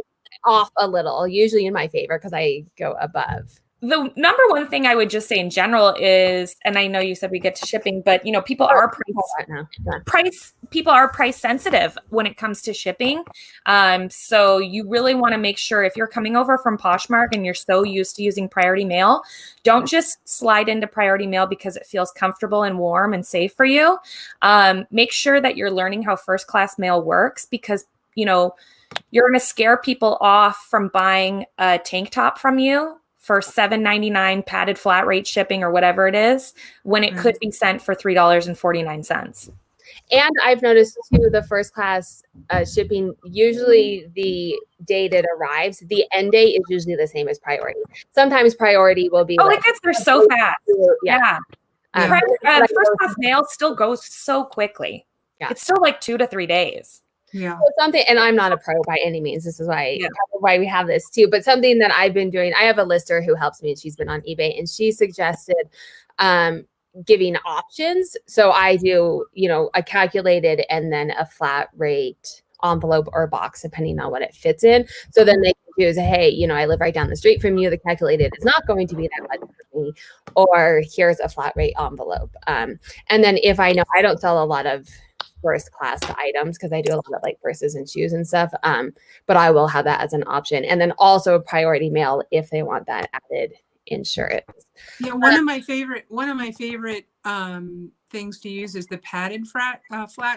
off a little, usually in my favor because I go above. the number one thing I would just say in general is, and I know you said we get to shipping, but people are price sensitive when it comes to shipping. So you really want to make sure if you're coming over from Poshmark and you're so used to using priority mail, don't just slide into priority mail because it feels comfortable and warm and safe for you. Make sure that you're learning how first class mail works, because you're going to scare people off from buying a tank top from you for $7.99 padded flat rate shipping or whatever it is, when it could be sent for $3.49. And I've noticed too, the first class shipping, usually the date it arrives, the end date is usually the same as priority. Sometimes priority will be they're so fast. Yeah. First class mail still goes so quickly. Yeah. It's still like 2 to 3 days. Yeah. So something, and I'm not a pro by any means. This is why we have this too. But something that I've been doing, I have a lister who helps me, and she's been on eBay, and she suggested giving options. So I do, a calculated and then a flat rate envelope or box, depending on what it fits in. So then they can choose, hey, I live right down the street from you. The calculated is not going to be that much for me, or here's a flat rate envelope. And then if I know I don't sell a lot of first class items, because I do a lot of like purses and shoes and stuff, but I will have that as an option. And then also priority mail if they want that added insurance. Yeah, one of my favorite things to use is the padded flat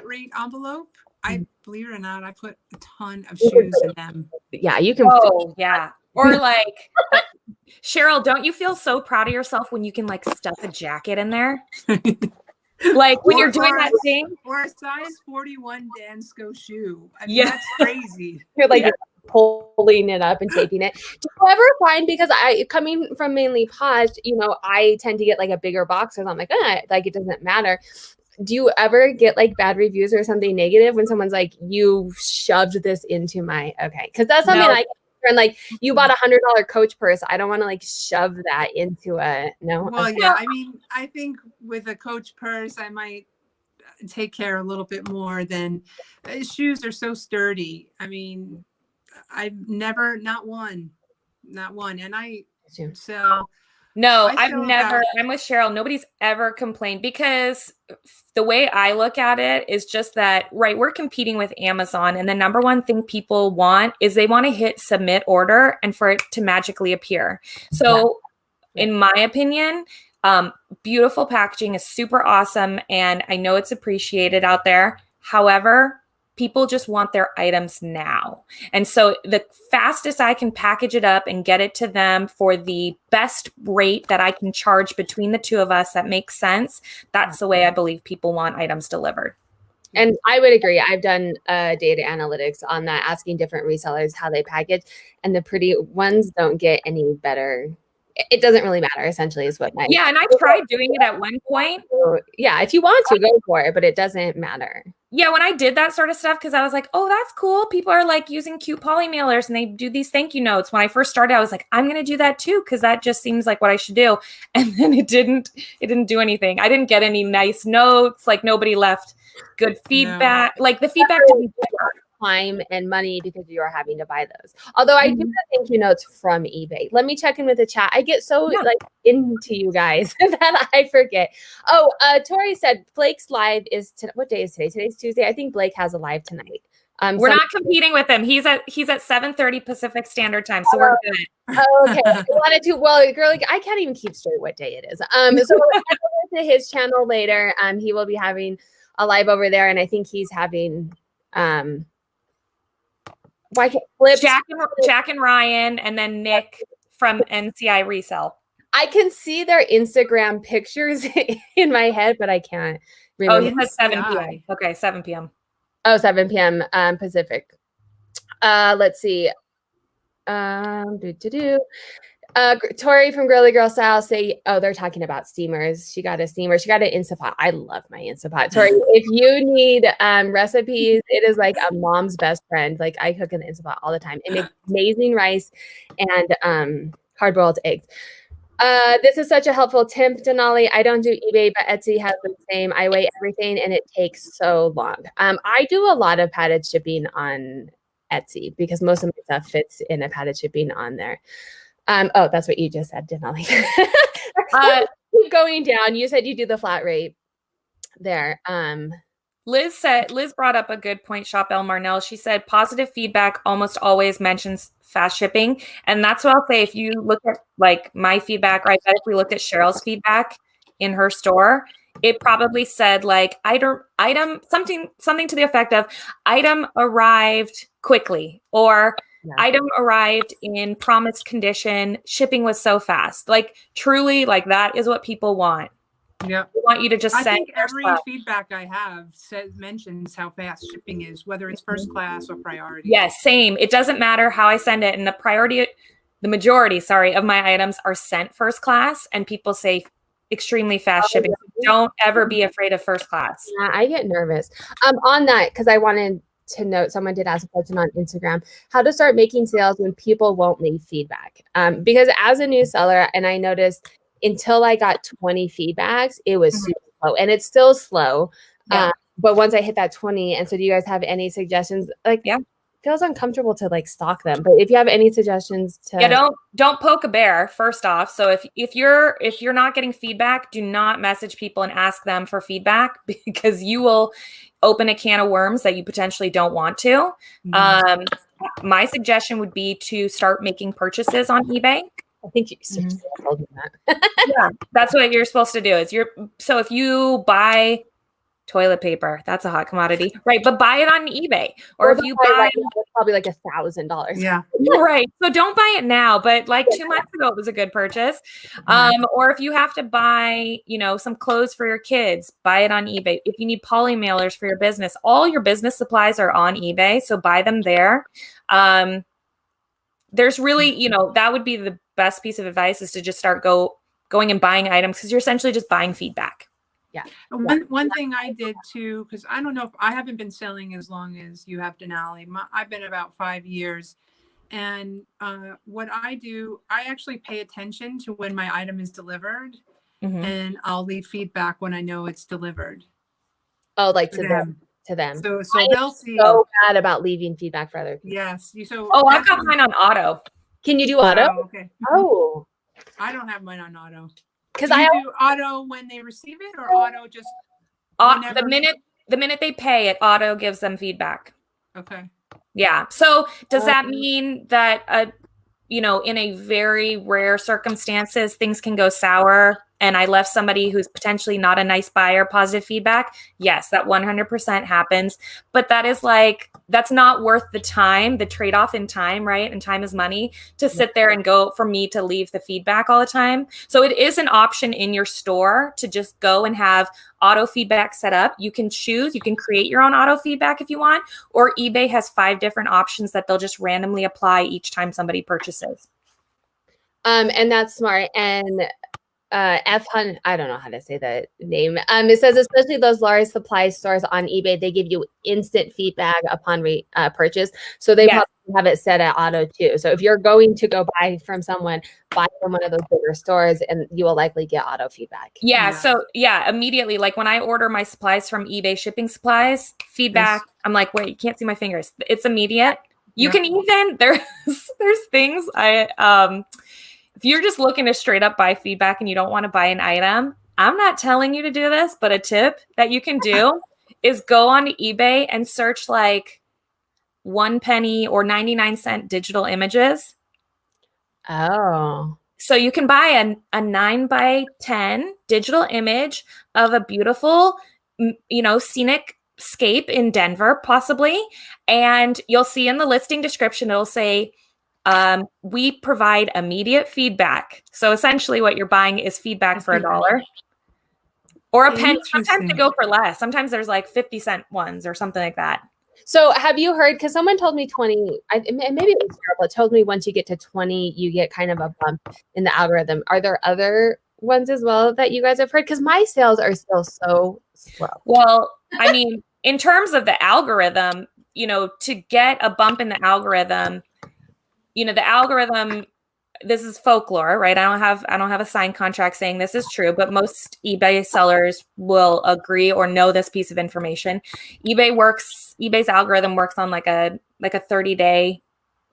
rate envelope. I believe it or not, I put a ton of shoes in them. Yeah, you can. Oh, yeah. Or like, Sheryl, don't you feel so proud of yourself when you can like stuff a jacket in there? Like when you're doing that thing, or a size 41 Dansko shoe. I mean, that's crazy. You're like pulling it up and taping it. Do you ever find, because coming from mainly Posh, I tend to get like a bigger box, because I'm like, like it doesn't matter. Do you ever get like bad reviews or something negative when someone's like, you shoved this into my, because that's something and like, you bought $100 Coach purse. I don't want to like shove that into Well, yeah. I mean, I think with a Coach purse, I might take care a little bit more than shoes are so sturdy. I mean, I've never, not one. And I'm with Sheryl. Nobody's ever complained, because the way I look at it is just that, we're competing with Amazon, and the number one thing people want is they want to hit submit order and for it to magically appear. So in my opinion, beautiful packaging is super awesome, and I know it's appreciated out there. However, people just want their items now. And so the fastest I can package it up and get it to them for the best rate that I can charge between the two of us that makes sense, that's the way I believe people want items delivered. And I would agree. I've done data analytics on that, asking different resellers how they package, and the pretty ones don't get any better. It doesn't really matter, essentially, is what my... Yeah, and I tried doing it at one point. So, yeah, if you want to, go for it, but it doesn't matter. Yeah, when I did that sort of stuff, because I was like, oh, that's cool. People are like using cute poly mailers and they do these thank you notes. When I first started, I was like, I'm going to do that too, because that just seems like what I should do. And then it didn't do anything. I didn't get any nice notes. Like nobody left good feedback. No. Like the feedback didn't time and money because you are having to buy those. Although I do the thank you notes from eBay. Let me check in with the chat. I get so like into you guys that I forget. Oh, Tori said Blake's live is what day is today? Today's Tuesday. I think Blake has a live tonight. We're not competing with him. He's at 7:30 Pacific Standard Time, so we're good. Oh, okay. I wanted to. Well, girl, I can't even keep straight what day it is. So we'll head over to his channel later. He will be having a live over there, and I think he's having why can't Flips? Jack and Ryan, and then Nick from NCI Resell. I can see their Instagram pictures in my head, but I can't remember. Oh, he said 7 p.m. Okay, 7 p.m. Oh, 7 p.m. Pacific. Let's see. Tori from Girly Girl Style say, oh, they're talking about steamers. She got a steamer. She got an Instapot. I love my Instapot. Tori, if you need recipes, it is like a mom's best friend. Like I cook in the Instapot all the time. It makes amazing rice and hard-boiled eggs. This is such a helpful tip, Denali. I don't do eBay, but Etsy has the same. I weigh everything and it takes so long. I do a lot of padded shipping on Etsy because most of my stuff fits in a padded shipping on there. Oh, that's what you just said, Denali. Keep going down. You said you do the flat rate there. Liz brought up a good point, Shop El Marnell. She said positive feedback almost always mentions fast shipping. And that's what I'll say. If you look at like my feedback, right? If we looked at Sheryl's feedback in her store, it probably said like item something to the effect of item arrived quickly, or item arrived in promised condition, shipping was so fast. Like truly, like that is what people want. Yeah, I want you to just I say think every feedback I have mentions how fast shipping is, whether it's first class or priority. Yes, same. It doesn't matter how I send it. And the majority of my items are sent first class, and people say extremely fast shipping. Don't ever be afraid of first class. Yeah, I get nervous. On that, because I wanted to note, someone did ask a question on Instagram, how to start making sales when people won't leave feedback. Because as a new seller, and I noticed until I got 20 feedbacks, it was super slow, and it's still slow. Yeah. But once I hit that 20, and so do you guys have any suggestions? Like, it feels uncomfortable to like stalk them, but if you have any suggestions to don't poke a bear first off. So if you're not getting feedback, do not message people and ask them for feedback, because you will open a can of worms that you potentially don't want to. My suggestion would be to start making purchases on eBay. I think you told me that. Yeah, that's what you're supposed to do. So if you buy toilet paper, that's a hot commodity, right? But buy it on eBay, or if you buy, it's probably like $1,000. Yeah, right. So don't buy it now, but like 2 months ago, it was a good purchase. Or if you have to buy, some clothes for your kids, buy it on eBay. If you need poly mailers for your business, all your business supplies are on eBay, so buy them there. There's really, that would be the best piece of advice, is to just start going and buying items, because you're essentially just buying feedback. Yeah. One thing I did too, because I don't know if I haven't been selling as long as you have, Denali. I've been about 5 years. And what I do, I actually pay attention to when my item is delivered, and I'll leave feedback when I know it's delivered. Oh, like to them. To them. So they'll see. So bad about leaving feedback for other people. Yes. I've got mine on auto. Can you do auto? Oh, okay. Oh. I don't have mine on auto. Because I do auto when they receive it, or auto just the minute they pay it, auto gives them feedback. Okay. Yeah. So does that mean that in a very rare circumstances things can go sour, and I left somebody who's potentially not a nice buyer positive feedback? Yes, that 100% happens. But that's not worth the time, the trade-off in time, right? And time is money, to sit there and go for me to leave the feedback all the time. So it is an option in your store to just go and have auto feedback set up. You can choose, you can create your own auto feedback if you want, or eBay has 5 different options that they'll just randomly apply each time somebody purchases. And that's smart. And F Hunt, I don't know how to say that name. It says, especially those large supply stores on eBay, they give you instant feedback upon purchase. So they probably have it set at auto too. So if you're going to go buy from someone, buy from one of those bigger stores, and you will likely get auto feedback. Yeah. So immediately, like when I order my supplies from eBay shipping supplies, feedback, I'm like, wait, you can't see my fingers. It's immediate. You can even, there's things if you're just looking to straight up buy feedback and you don't want to buy an item, I'm not telling you to do this, but a tip that you can do is go onto eBay and search like 1 penny or 99-cent digital images. Oh. So you can buy a 9x10 digital image of a beautiful, scenic scape in Denver, possibly. And you'll see in the listing description, it'll say, we provide immediate feedback. So essentially what you're buying is feedback for $1 or a penny. Sometimes they go for less. Sometimes there's like 50-cent ones or something like that. So have you heard, because someone told me 20, maybe it was Sheryl, told me once you get to 20, you get kind of a bump in the algorithm. Are there other ones as well that you guys have heard? Because my sales are still so slow. Well, I mean, in terms of the algorithm, to get a bump in the algorithm, the algorithm, this is folklore, right? I don't have a signed contract saying this is true, but most eBay sellers will agree or know this piece of information. eBay's algorithm works on like a 30-day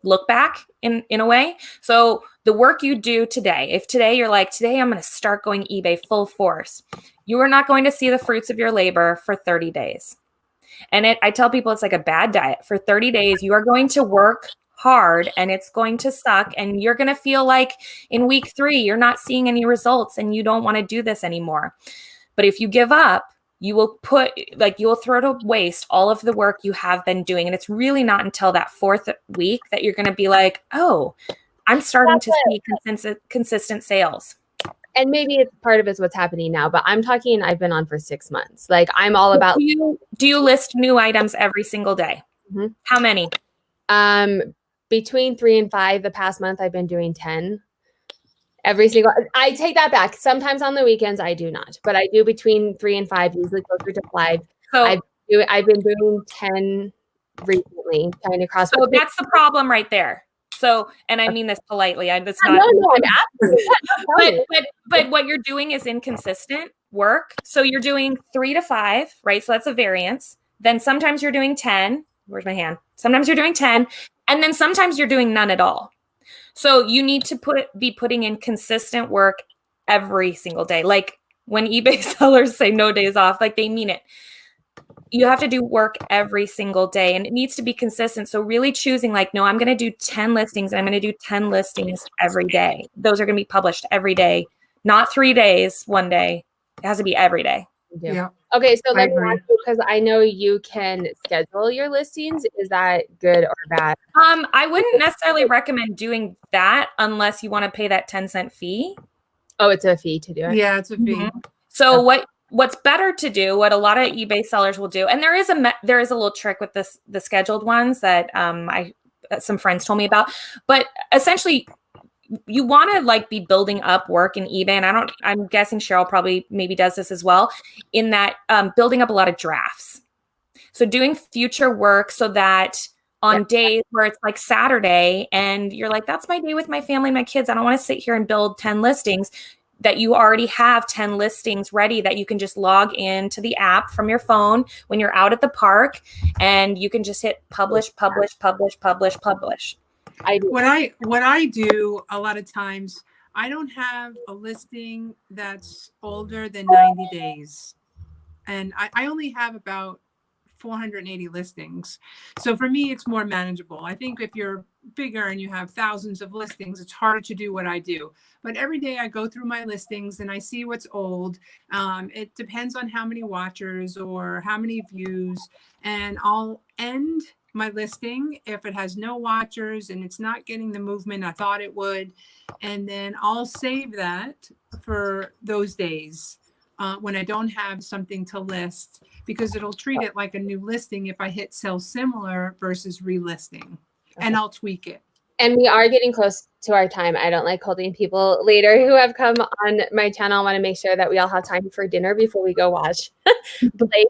look back in a way. So the work you do today, if today you're like, today I'm going to start going eBay full force, you are not going to see the fruits of your labor for 30 days. And I tell people it's like a bad diet. For 30 days, you are going to work hard and it's going to suck. And you're going to feel like in week 3, you're not seeing any results and you don't want to do this anymore. But if you give up, you will throw to waste all of the work you have been doing. And it's really not until that 4th week that you're going to be like, oh, I'm starting to see consistent sales. And maybe it's part of it's what's happening now, but I'm talking, I've been on for 6 months. Like I'm all about. Do you list new items every single day? Mm-hmm. How many? Between 3 and 5. The past month I've been doing 10. I take that back. Sometimes on the weekends I do not, but I do between 3 and 5, usually closer to 5. So I've been doing 10 recently, trying to cross. So that's the problem right there. So, and I mean this politely. That's not. No, I'm asking. but what you're doing is inconsistent work. So you're doing 3 to 5, right? So that's a variance. Then sometimes you're doing 10. Where's my hand? Sometimes you're doing 10, and then sometimes you're doing none at all. So you need to be putting in consistent work every single day. Like when eBay sellers say no days off, like they mean it. You have to do work every single day and it needs to be consistent. So really choosing like, no, I'm going to do 10 listings and I'm going to do 10 listings every day. Those are going to be published every day, not 3 days, 1 day. It has to be every day. Yeah. Okay. So let me ask you, because I know you can schedule your listings. Is that good or bad? I wouldn't necessarily recommend doing that unless you want to pay that 10-cent fee. Oh, it's a fee to do it. Yeah, it's a fee. Mm-hmm. So what's better to do, what a lot of eBay sellers will do, and there is a little trick with the scheduled ones that some friends told me about, but essentially you want to like be building up work in eBay. And I'm guessing Sheryl probably maybe does this as well, in that building up a lot of drafts. So doing future work so that on days where it's like Saturday and you're like, that's my day with my family and my kids, I don't want to sit here and build 10 listings, that you already have 10 listings ready that you can just log into the app from your phone when you're out at the park and you can just hit publish, publish, publish, publish, publish. What I do a lot of times, I don't have a listing that's older than 90 days. And I only have about 480 listings. So for me, it's more manageable. I think if you're bigger and you have thousands of listings, it's harder to do what I do. But every day I go through my listings and I see what's old. It depends on how many watchers or how many views, and I'll end my listing if it has no watchers and it's not getting the movement I thought it would. And then I'll save that for those days when I don't have something to list, because it'll treat it like a new listing if I hit sell similar versus relisting. And I'll tweak it. And we are getting close to our time. I don't like holding people later who have come on my channel. I want to make sure that we all have time for dinner before we go watch Blake.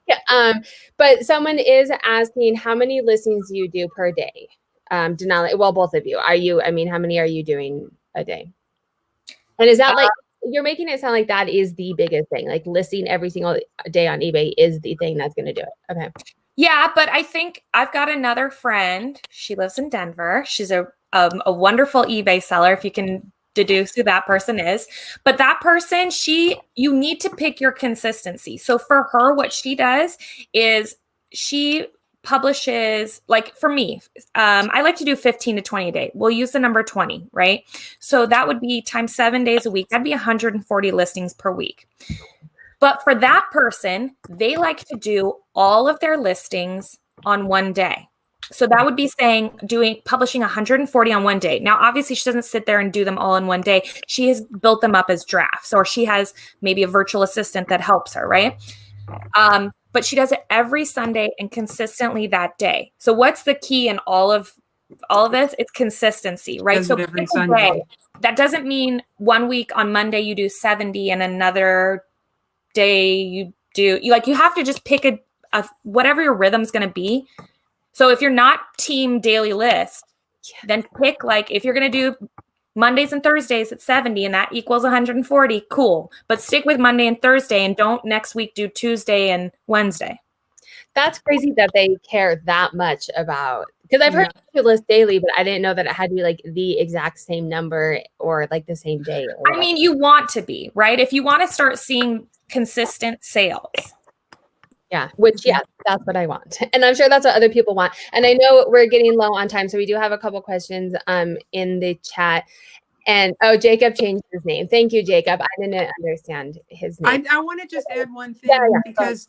But someone is asking how many listings you do per day. Denali, well, both of you. How many are you doing a day? And is that like, you're making it sound like that is the biggest thing, like listing every single day on eBay is the thing that's going to do it. Okay. Yeah, but I think I've got another friend. She lives in Denver. She's a wonderful eBay seller, if you can deduce who that person is. But that person, you need to pick your consistency. So for her, what she does is she publishes, like for me, I like to do 15 to 20 a day. We'll use the number 20, right? So that would be times 7 days a week. That'd be 140 listings per week. But for that person, they like to do all of their listings on one day. So that would be saying publishing 140 on one day. Now, obviously, she doesn't sit there and do them all in one day. She has built them up as drafts, or she has maybe a virtual assistant that helps her, right? But she does it every Sunday and consistently that day. So what's the key in all of this? It's consistency, right? So every Sunday. That doesn't mean 1 week on Monday you do 70 and another day you have to just pick a whatever your rhythm's going to be. So if you're not team daily list, then pick, like, if you're going to do Mondays and Thursdays at 70 and that equals 140, cool. But stick with Monday and Thursday and don't next week do Tuesday and Wednesday. That's crazy that they care that much about, Because I've heard you list daily, but I didn't know that it had to be like the exact same number or like the same day. I mean, you want to be, right? If you want to start seeing consistent sales. Yeah, which, yeah, that's what I want. And I'm sure that's what other people want. And I know we're getting low on time, so we do have a couple questions in the chat. And Jacob changed his name. Thank you, Jacob. I didn't understand his name. I want to just add one thing because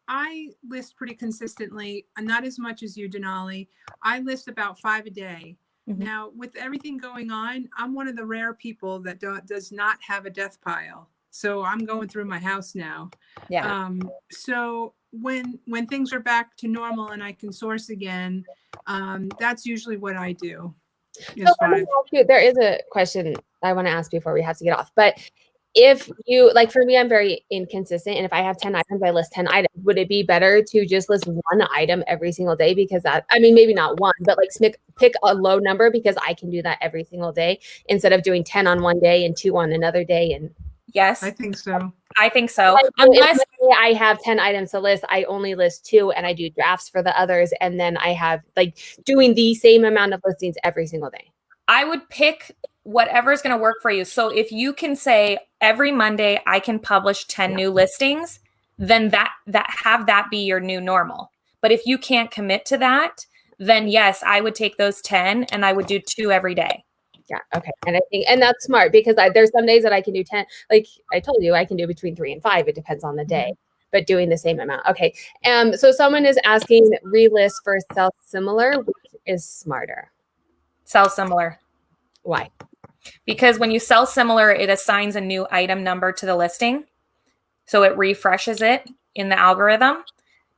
I list pretty consistently, not as much as you, Denali. I list about 5 a day. Now, with everything going on, I'm one of the rare people that does not have a death pile. So I'm going through my house now. Yeah. So when things are back to normal and I can source again, that's usually what I do. So there is a question I want to ask before we have to get off. But if you, like for me, I'm very inconsistent. And if I have 10 items, I list 10 items. Would it be better to just list one item every single day? Because that, I mean, maybe not one, but like pick a low number because I can do that every single day instead of doing 10 on one day and 2 on another day. And yes, I think so. I think so. Unless I have 10 items to list, I only list 2 and I do drafts for the others. And then I have like doing the same amount of listings every single day. I would pick whatever is going to work for you. So if you can say every Monday I can publish 10 new listings, then that have that be your new normal. But if you can't commit to that, then yes, I would take those 10 and I would do 2 every day. Yeah. Okay. And I think, and that's smart because there's some days that I can do 10, like I told you, I can do between 3 and 5. It depends on the day, but doing the same amount. Okay. So someone is asking relist for sell similar, which is smarter. Sell similar. Why? Because when you sell similar, it assigns a new item number to the listing. So it refreshes it in the algorithm.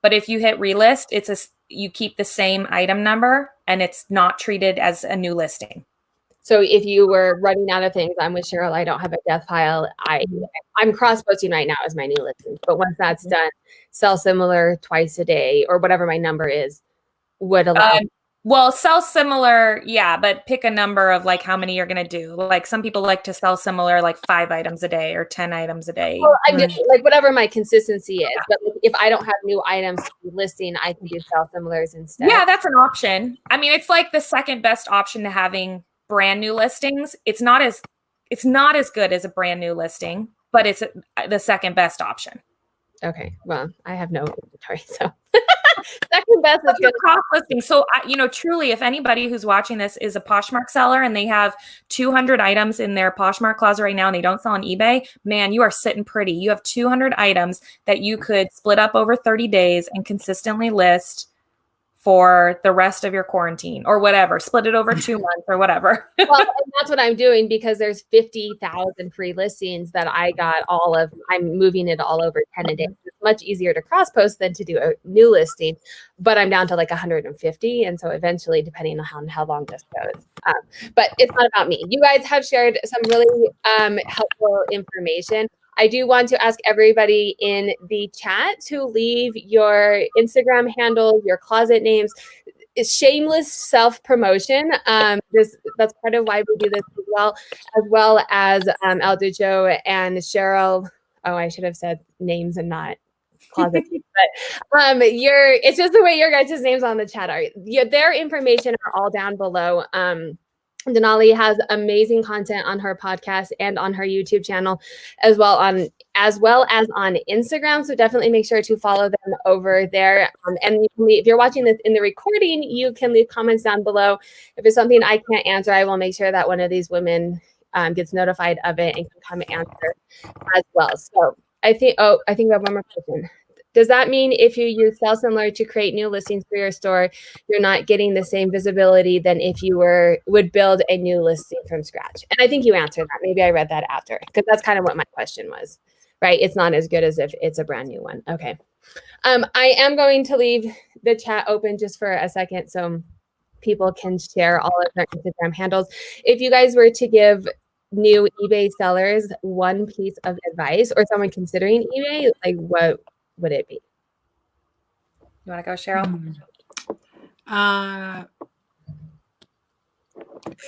But if you hit relist, you keep the same item number and it's not treated as a new listing. So if you were running out of things, I'm with Sheryl, I don't have a death pile. I'm cross-posting right now as my new listing. But once that's done, sell similar twice a day or whatever my number is would allow. Well, sell similar, yeah, but pick a number of like how many you're going to do. Like some people like to sell similar like 5 items a day or 10 items a day. Well, I mean, like whatever my consistency is. But if I don't have new items to be listing, I can do sell similars instead. Yeah, that's an option. I mean, it's like the second best option to having brand new listings. It's not as good as a brand new listing, but it's the second best option. Okay. Well, I have no inventory, so second best is good cross listing. So, truly, if anybody who's watching this is a Poshmark seller and they have 200 items in their Poshmark closet right now and they don't sell on eBay, man, you are sitting pretty. You have 200 items that you could split up over 30 days and consistently list for the rest of your quarantine or whatever, split it over 2 months or whatever. Well, and that's what I'm doing because there's 50,000 free listings that I got I'm moving it all over 10 a day. It's much easier to cross post than to do a new listing, but I'm down to like 150. And so eventually, depending on how long this goes, but it's not about me. You guys have shared some really helpful information. I do want to ask everybody in the chat to leave your Instagram handle, your closet names. It's shameless self-promotion. That's part of why we do this as well as ElDucho and Sheryl. Oh, I should have said names and not closet. But it's just the way your guys' names on the chat are. Their information are all down below. Denali has amazing content on her podcast and on her YouTube channel, as well as on Instagram. So definitely make sure to follow them over there. And if you're watching this in the recording, you can leave comments down below. If it's something I can't answer, I will make sure that one of these women gets notified of it and can come answer as well. So I think we have one more question. Does that mean if you use sell similar to create new listings for your store, you're not getting the same visibility than if you would build a new listing from scratch? And I think you answered that. Maybe I read that after because that's kind of what my question was, right? It's not as good as if it's a brand new one. Okay. I am going to leave the chat open just for a second so people can share all of their Instagram handles. If you guys were to give new eBay sellers one piece of advice or someone considering eBay, like what would it be? You want to go, Sheryl?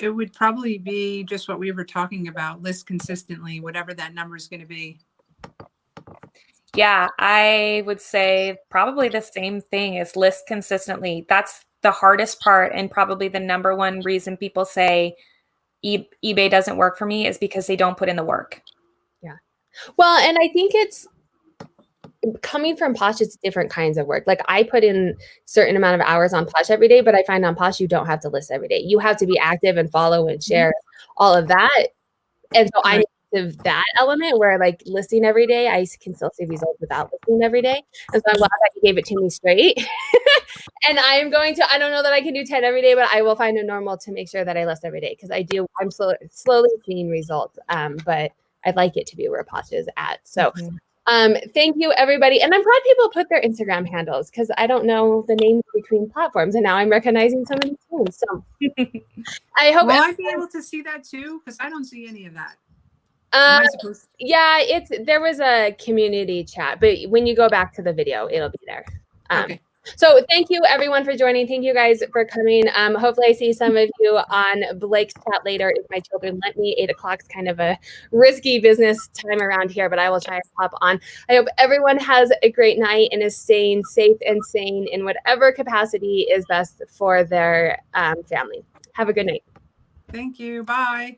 It would probably be just what we were talking about, list consistently, whatever that number is going to be. Yeah, I would say probably the same thing as list consistently. That's the hardest part, and probably the number one reason people say eBay doesn't work for me, is because they don't put in the work. Yeah. Well, and I think it's coming from Posh, it's different kinds of work. Like I put in certain amount of hours on Posh every day, but I find on Posh, you don't have to list every day. You have to be active and follow and share all of that. And so I need that element where like listing every day, I can still see results without listing every day. And so I'm glad that you gave it to me straight. And I'm going to, I don't know that I can do 10 every day, but I will find a normal to make sure that I list every day. Cause I'm slowly seeing results. But I'd like it to be where Posh is at. So thank you, everybody. And I'm glad people put their Instagram handles because I don't know the names between platforms. And now I'm recognizing some of these names. So I hope Will I be able to see that too? Because I don't see any of that. Yeah, there was a community chat, but when you go back to the video, it'll be there. Okay. So thank you everyone for joining. Thank you guys for coming. Hopefully I see some of you on Blake's chat later if my children let me. 8 o'clock is kind of a risky business time around here, but I will try and pop on. I hope everyone has a great night and is staying safe and sane in whatever capacity is best for their family. Have a good night. Thank you. Bye.